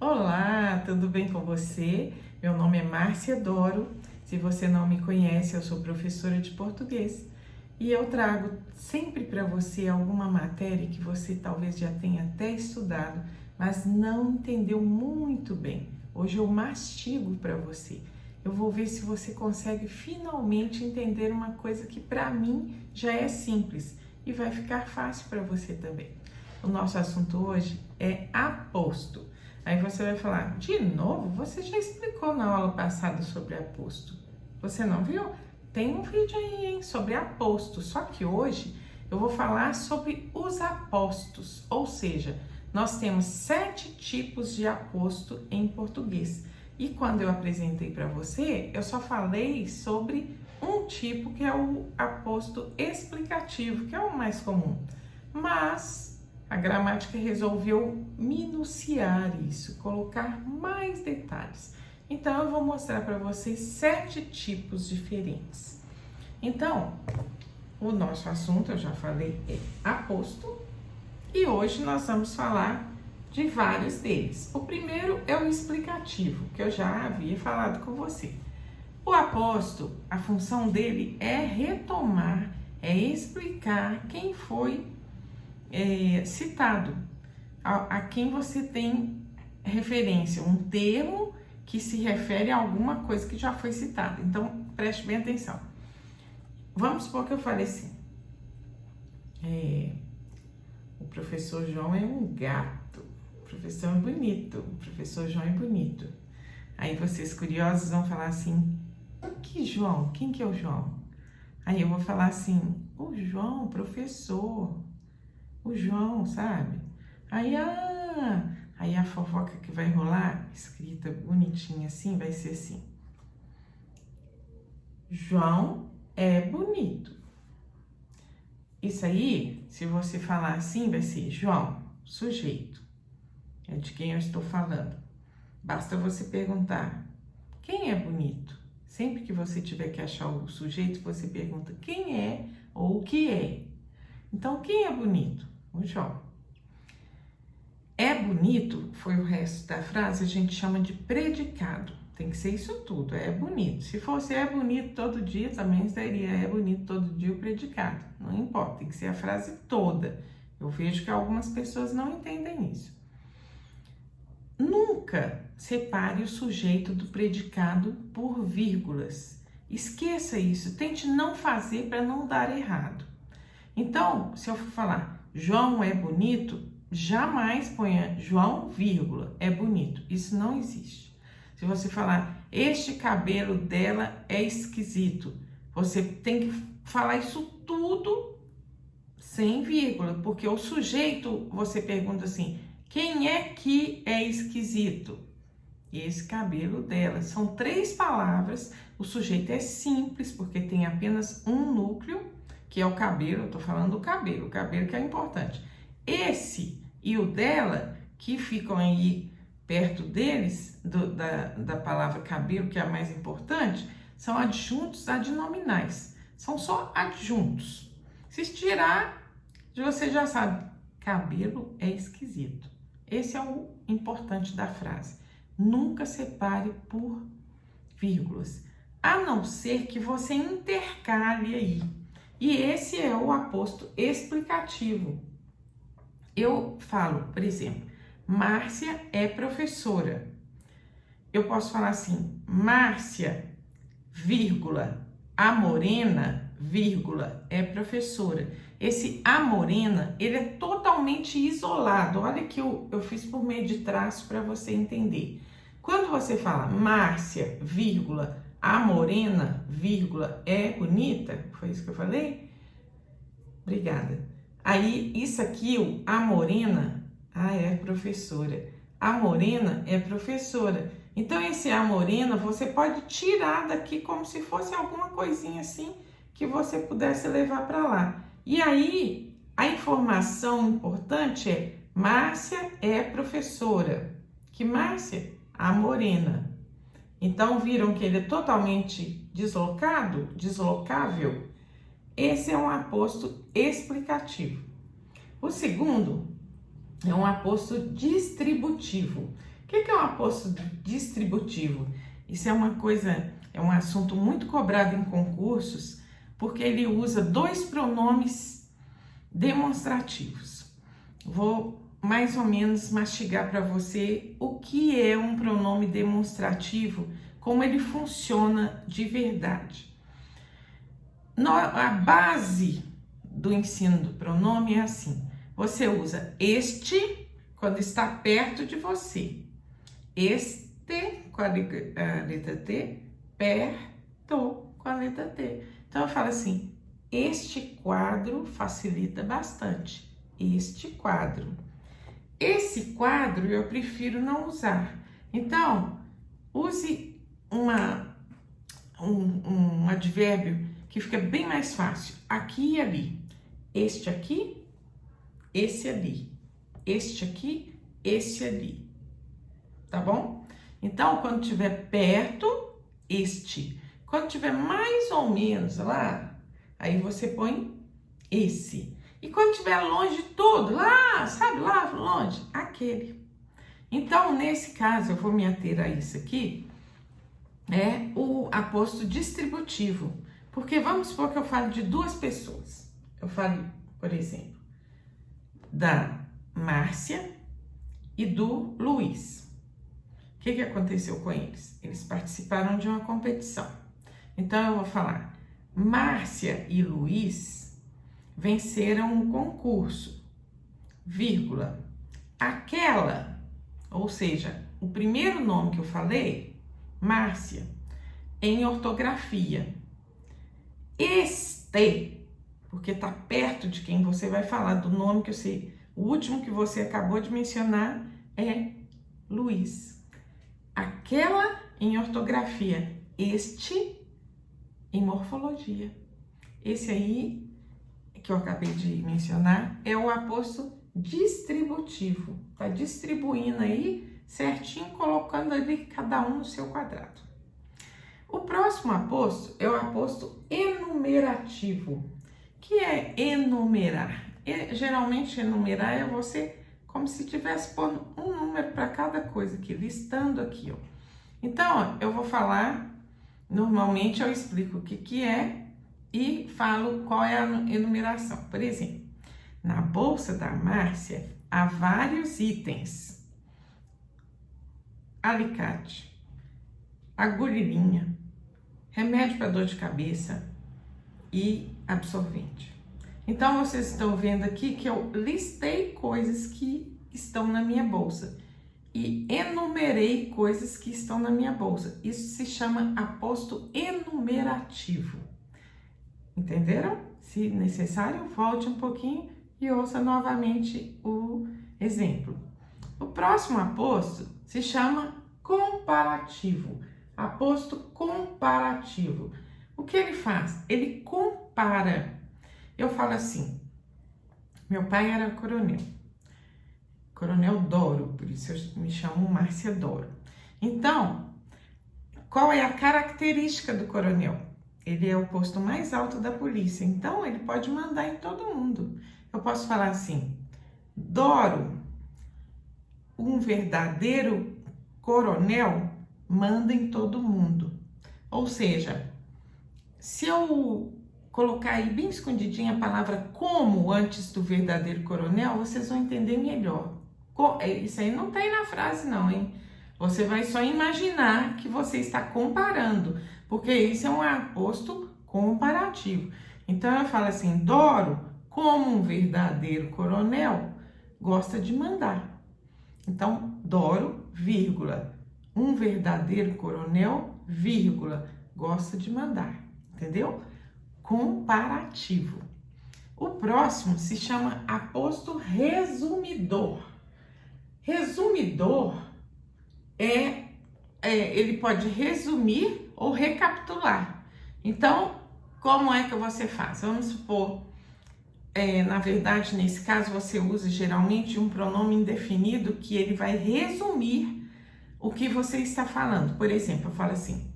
Olá, tudo bem com você? Meu nome é Márcia Doro. Se você não me conhece, eu sou professora de português e eu trago sempre para você alguma matéria que você talvez já tenha até estudado, mas não entendeu muito bem. Hoje eu mastigo para você. Eu vou ver se você consegue finalmente entender uma coisa que para mim já é simples e vai ficar fácil para você também. O nosso assunto hoje é aposto. Aí você vai falar, de novo? Você já explicou na aula passada sobre aposto. Você não viu? Tem um vídeo aí, hein, sobre aposto. Só que hoje eu vou falar sobre os apostos. Ou seja, nós temos 7 tipos de aposto em português. E quando eu apresentei para você, eu só falei sobre um tipo, que é o aposto explicativo, que é o mais comum. Mas a gramática resolveu minuciar isso, colocar mais detalhes. Então, eu vou mostrar para vocês 7 tipos diferentes. Então, o nosso assunto, eu já falei, é aposto. E hoje nós vamos falar de vários deles. O primeiro é o explicativo, que eu já havia falado com você. O aposto, a função dele é retomar, é explicar quem foi citado, a quem você tem referência, um termo que se refere a alguma coisa que já foi citada. Então, preste bem atenção. Vamos supor que eu falei assim, o professor João é um gato, o professor é bonito, o professor João é bonito. Aí vocês curiosos vão falar assim, que João? Quem que é o João? Aí eu vou falar assim, o João, professor, o João, sabe? Aí a fofoca que vai rolar, escrita bonitinha assim, vai ser assim. João é bonito. Isso aí, se você falar assim, vai ser João, sujeito. É de quem eu estou falando. Basta você perguntar, quem é bonito? Sempre que você tiver que achar o sujeito, você pergunta quem é ou o que é. Então, quem é bonito? O João. É bonito, foi o resto da frase, a gente chama de predicado. Tem que ser isso tudo, é bonito. Se fosse é bonito todo dia, também seria é bonito todo dia o predicado. Não importa, tem que ser a frase toda. Eu vejo que algumas pessoas não entendem isso. Nunca separe o sujeito do predicado por vírgulas. Esqueça isso, tente não fazer para não dar errado. Então, se eu for falar João é bonito, jamais ponha João, vírgula, é bonito. Isso não existe. Se você falar este cabelo dela é esquisito, você tem que falar isso tudo sem vírgula, porque o sujeito, você pergunta assim, quem é que é esquisito? Esse cabelo dela. São 3 palavras, o sujeito é simples, porque tem apenas um núcleo, que é o cabelo, eu tô falando do cabelo, o cabelo que é importante. Esse e o dela, que ficam aí perto deles, da palavra cabelo, que é a mais importante, são adjuntos adnominais. São só adjuntos. Se tirar, você já sabe, cabelo é esquisito. Esse é o importante da frase. Nunca separe por vírgulas, a não ser que você intercale aí. E esse é o aposto explicativo. Eu falo, por exemplo, Márcia é professora. Eu posso falar assim, Márcia, vírgula, a morena, vírgula, é professora. Esse a morena, ele é totalmente isolado. Olha que eu fiz por meio de traço para você entender. Quando você fala Márcia, vírgula, a morena, vírgula, é bonita, foi isso que eu falei? Obrigada. Aí, isso aqui, a morena, é professora. A morena é professora. Então, esse a morena, você pode tirar daqui como se fosse alguma coisinha assim que você pudesse levar para lá. E aí, a informação importante é Márcia é professora. Que Márcia? A morena. Então, viram que ele é totalmente deslocado, deslocável? Esse é um aposto explicativo. O segundo é um aposto distributivo. O que é um aposto distributivo? Isso é uma coisa, é um assunto muito cobrado em concursos, porque ele usa dois pronomes demonstrativos. Vou mais ou menos mastigar para você o que é um pronome demonstrativo, como ele funciona de verdade. A base do ensino do pronome é assim: você usa este quando está perto de você, este com a letra T, perto com a letra T. Então eu falo assim: este quadro facilita bastante. Este quadro. Esse quadro eu prefiro não usar. Então, use um advérbio que fica bem mais fácil. Aqui e ali. Este aqui, esse ali. Este aqui, esse ali. Tá bom? Então, quando estiver perto, este. Quando estiver mais ou menos lá, aí você põe esse. E quando estiver longe todo, lá, sabe, lá longe, aquele. Então, nesse caso, eu vou me ater a isso aqui, é o aposto distributivo. Porque vamos supor que eu falo de duas pessoas. Eu falo, por exemplo, da Márcia e do Luiz. O que aconteceu com eles? Eles participaram de uma competição. Então, eu vou falar, Márcia e Luiz venceram o concurso, vírgula, aquela, ou seja, o primeiro nome que eu falei, Márcia, em ortografia, este, porque tá perto de quem você vai falar, do nome que você, o último que você acabou de mencionar é Luiz. Aquela em ortografia, este em morfologia. Esse aí que eu acabei de mencionar é o aposto distributivo. Tá distribuindo aí certinho, colocando ali cada um no seu quadrado. O próximo aposto é o aposto enumerativo. Que é enumerar? Geralmente enumerar é você como se tivesse pondo um número para cada coisa aqui, listando aqui, ó. Então, ó, eu vou falar, normalmente eu explico o que é e falo qual é a enumeração. Por exemplo, na bolsa da Márcia há vários itens: alicate, agulhinha, remédio para dor de cabeça e absorvente. Então, vocês estão vendo aqui que eu listei coisas que estão na minha bolsa e enumerei coisas que estão na minha bolsa. Isso se chama aposto enumerativo. Entenderam? Se necessário, volte um pouquinho e ouça novamente o exemplo. O próximo aposto se chama comparativo. Aposto comparativo. O que ele faz? Ele compara. Eu falo assim, meu pai era coronel Doro, por isso eu me chamo Márcia Doro. Então, qual é a característica do coronel? Ele é o posto mais alto da polícia, então ele pode mandar em todo mundo. Eu posso falar assim, Doro, um verdadeiro coronel, manda em todo mundo. Ou seja, se eu colocar aí bem escondidinha a palavra como antes do verdadeiro coronel, vocês vão entender melhor. Isso aí não tá aí na frase não, hein? Você vai só imaginar que você está comparando, porque isso é um aposto comparativo. Então eu falo assim, Doro, como um verdadeiro coronel, gosta de mandar. Então, Doro, vírgula, um verdadeiro coronel, vírgula, gosta de mandar, entendeu? Comparativo. O próximo se chama aposto resumidor. Resumidor ele pode resumir ou recapitular. Então, como é que você faz? Vamos supor, na verdade, nesse caso, você usa geralmente um pronome indefinido que ele vai resumir o que você está falando. Por exemplo, eu falo assim,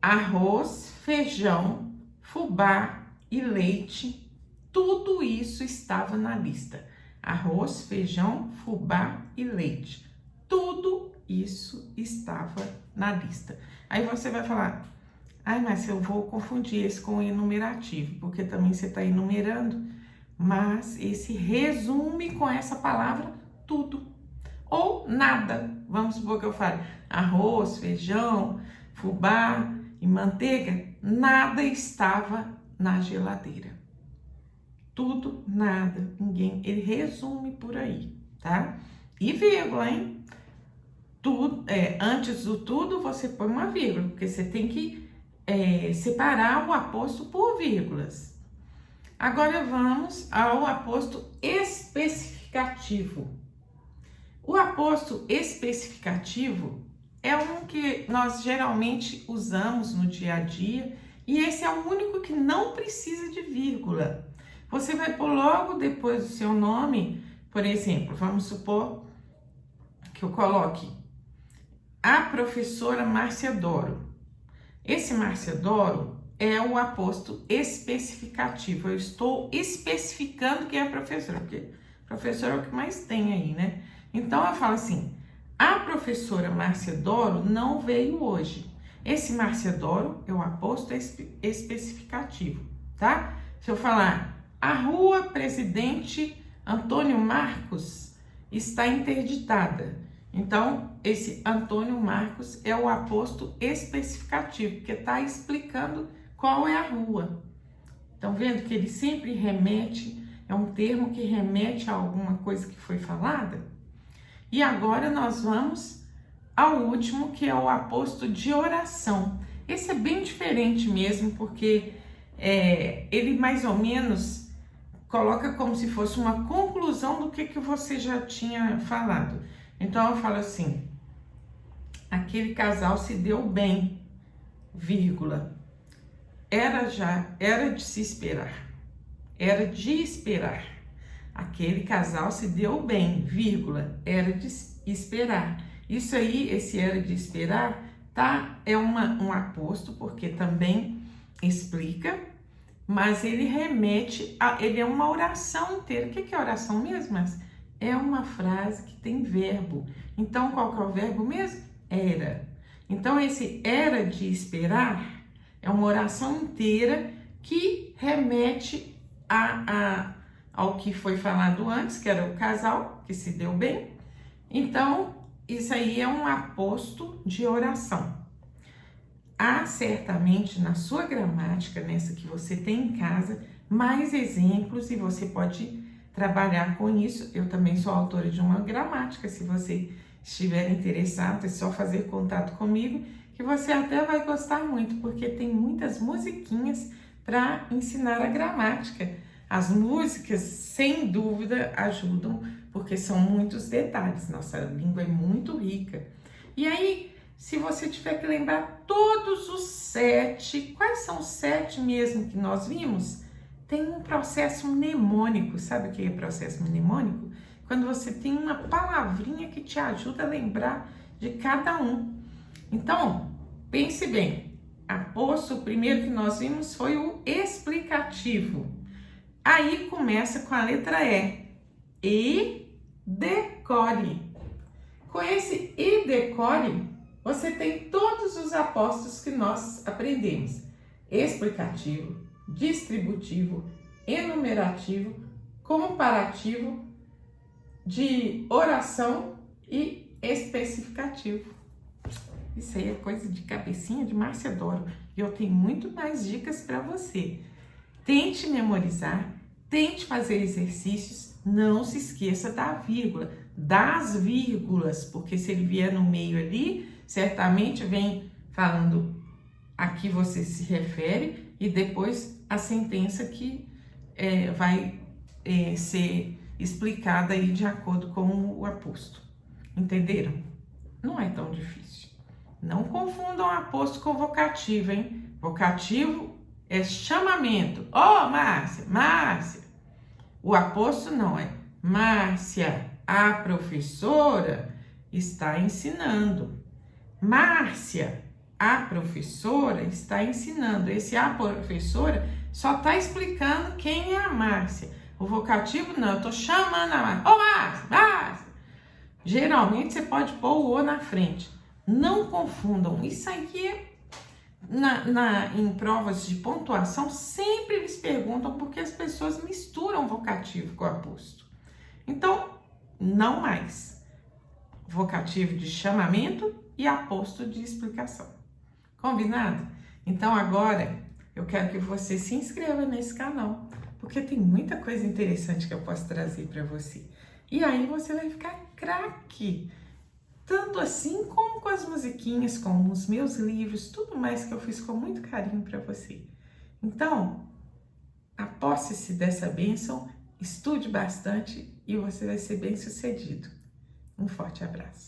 arroz, feijão, fubá e leite, tudo isso estava na lista. Arroz, feijão, fubá e leite. Tudo isso estava na lista. Aí você vai falar, ai, mas eu vou confundir esse com o enumerativo, porque também você está enumerando, mas esse resume com essa palavra tudo, ou nada. Vamos supor que eu fale arroz, feijão, fubá e manteiga, nada estava na geladeira. Tudo, nada, ninguém, ele resume por aí, tá? E vírgula, hein? Tudo, antes do tudo, você põe uma vírgula, porque você tem que separar o aposto por vírgulas. Agora vamos ao aposto especificativo. O aposto especificativo é um que nós geralmente usamos no dia a dia e esse é o único que não precisa de vírgula. Você vai pôr logo depois do seu nome, por exemplo, vamos supor que eu coloque a professora Márcia Doro. Esse Márcia Doro é o aposto especificativo. Eu estou especificando quem é a professora, porque professor é o que mais tem aí, né? Então eu falo assim, a professora Márcia Doro não veio hoje. Esse Márcia Doro é o aposto especificativo, tá? Se eu falar, a rua Presidente Antônio Marcos está interditada. Então, esse Antônio Marcos é o aposto especificativo, porque está explicando qual é a rua. Estão vendo que ele sempre remete, é um termo que remete a alguma coisa que foi falada? E agora nós vamos ao último, que é o aposto de oração. Esse é bem diferente mesmo, porque ele mais ou menos coloca como se fosse uma conclusão do que você já tinha falado. Então eu falo assim, aquele casal se deu bem, vírgula, era de se esperar, era de esperar. Aquele casal se deu bem, vírgula, era de esperar. Isso aí, esse era de esperar, tá? É um aposto, porque também explica, mas ele remete ele é uma oração inteira. O que é oração mesmo? Mas é uma frase que tem verbo. Então, qual que é o verbo mesmo? Era. Então, esse era de esperar é uma oração inteira que remete ao que foi falado antes, que era o casal que se deu bem. Então, isso aí é um aposto de oração. Há certamente na sua gramática, nessa que você tem em casa, mais exemplos e você pode trabalhar com isso. Eu também sou autora de uma gramática, se você estiver interessado, é só fazer contato comigo, que você até vai gostar muito, porque tem muitas musiquinhas para ensinar a gramática. As músicas, sem dúvida, ajudam, porque são muitos detalhes. Nossa língua é muito rica. E aí, se você tiver que lembrar todos os 7, quais são os 7 mesmo que nós vimos? Tem um processo mnemônico. Sabe o que é processo mnemônico? Quando você tem uma palavrinha que te ajuda a lembrar de cada um. Então, pense bem. O primeiro que nós vimos foi o explicativo. Aí começa com a letra E. E decore. Com esse e decore, você tem todos os apostos que nós aprendemos. Explicativo, distributivo, enumerativo, comparativo, de oração e especificativo. Isso aí é coisa de cabecinha de Márcia Doro. E eu tenho muito mais dicas para você. Tente memorizar, tente fazer exercícios, não se esqueça da vírgula, das vírgulas, porque se ele vier no meio ali, certamente vem falando a que você se refere e depois a sentença que vai ser explicada aí de acordo com o aposto. Entenderam? Não é tão difícil. Não confundam aposto com vocativo, hein? Vocativo é chamamento. Ó, Márcia, Márcia. O aposto não é Márcia, a professora está ensinando. Márcia, a professora está ensinando. Esse a professora só está explicando quem é a Márcia. O vocativo não, eu estou chamando a Márcia. Ô, Márcia, Márcia. Geralmente você pode pôr o O na frente. Não confundam. Isso aqui em provas de pontuação sempre eles perguntam porque as pessoas misturam vocativo com aposto. Então, não mais. Vocativo de chamamento e aposto de explicação. Combinado? Então agora eu quero que você se inscreva nesse canal, porque tem muita coisa interessante que eu posso trazer para você. E aí você vai ficar craque, tanto assim como com as musiquinhas, com os meus livros, tudo mais que eu fiz com muito carinho para você. Então, aposse-se dessa bênção, estude bastante e você vai ser bem-sucedido. Um forte abraço.